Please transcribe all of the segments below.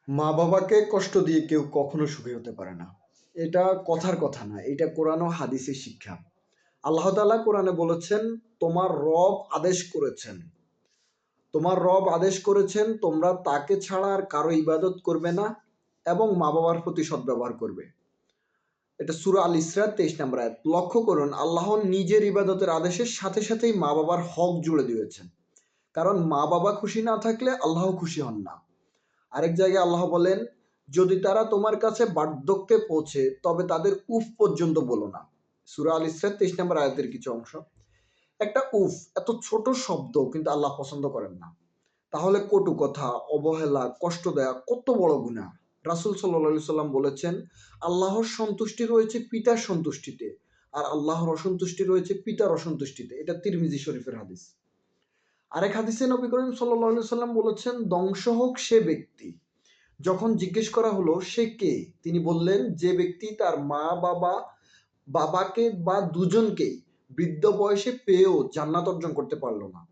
মা বাবাকে কষ্ট দিয়ে কেউ কখনো সুখী হতে পারে না। এটা কথার কথা না, এটা কোরআন ও হাদিসের শিক্ষা। আল্লাহ তাআলা কোরআনে বলেছেন, তোমার রব আদেশ করেছেন তোমরা তাকে ছাড়া আর কারো ইবাদত করবে না এবং মা বাবার প্রতি সদ্ব্যবহার করবে। এটা সূরা আল ইসরা 23 নম্বর আয়াত। লক্ষ্য করুন, আল্লাহ নিজের ইবাদতের আদেশের সাথে সাথেই মা বাবার হক জুড়ে দিয়েছেন। কারণ মা বাবা খুশি না থাকলে আল্লাহ খুশি হন না। আরেক জায়গায় আল্লাহ বলেন, যদি তারা তোমার কাছে বার্ধক্যে পৌঁছে তবে তাদের উফ পর্যন্ত বলো না। সূরা আল ইসরা 23 নম্বর আয়াতের কিছু অংশ। একটা উফ এত ছোট শব্দ কিন্তু আল্লাহ পছন্দ করেন না। তাহলে কটু কথা, অবহেলা, কষ্ট দেয়া কত বড় গুনাহ। রাসূল সাল্লাল্লাহু আলাইহি সাল্লাম বলেছেন, আল্লাহর সন্তুষ্টি রয়েছে পিতার সন্তুষ্টিতে আর আল্লাহর অসন্তুষ্টি রয়েছে পিতার অসন্তুষ্টিতে। এটা তিরমিজি শরীফের হাদিস। আরেক হাদিসে নবী করিম সাল্লাল্লাহু আলাইহি সাল্লাম বলেছেন, ধ্বংস হোক সে ব্যক্তি। যখন জিজ্ঞেস করা হলো সে কে, তিনি বললেন, যে ব্যক্তি তার বাবাকে বা দুজনকেই বৃদ্ধ বয়সে পেয়েও জান্নাত অর্জন করতে পারলো না।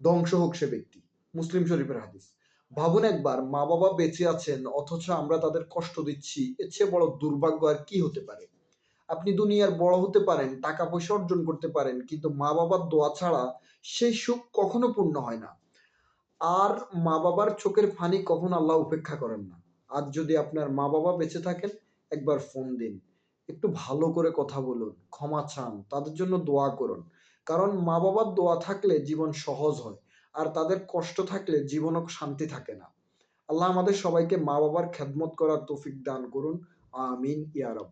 ধ্বংস হোক সে ব্যক্তি। মুসলিম শরীফের হাদিস। ভাবুন একবার, মা বাবা বেঁচে আছেন অথচ আমরা তাদের কষ্ট দিচ্ছি, এর চেয়ে বড় দুর্ভাগ্য আর কি হতে পারে। আপনি দুনিয়ার বড় হতে পারেন, টাকা পয়সা অর্জন করতে পারেন, কিন্তু মা বাবার দোয়া ছাড়া সেই সুখ কখনো পূর্ণ হয় না। আর মা বাবার চোখের পানি কখনো আল্লাহ উপেক্ষা করেন না। আজ যদি আপনার মা বাবা বেঁচে থাকেন, একবার ফোন দিন, একটু ভালো করে কথা বলুন, ক্ষমা চান, তাদের জন্য দোয়া করুন। কারণ মা বাবার দোয়া থাকলে জীবন সহজ হয়, আর তাদের কষ্ট থাকলে জীবনও শান্তি থাকে না। আল্লাহ আমাদের সবাইকে মা বাবার খেদমত করার তৌফিক দান করুন। আমিন ইয়া রাব।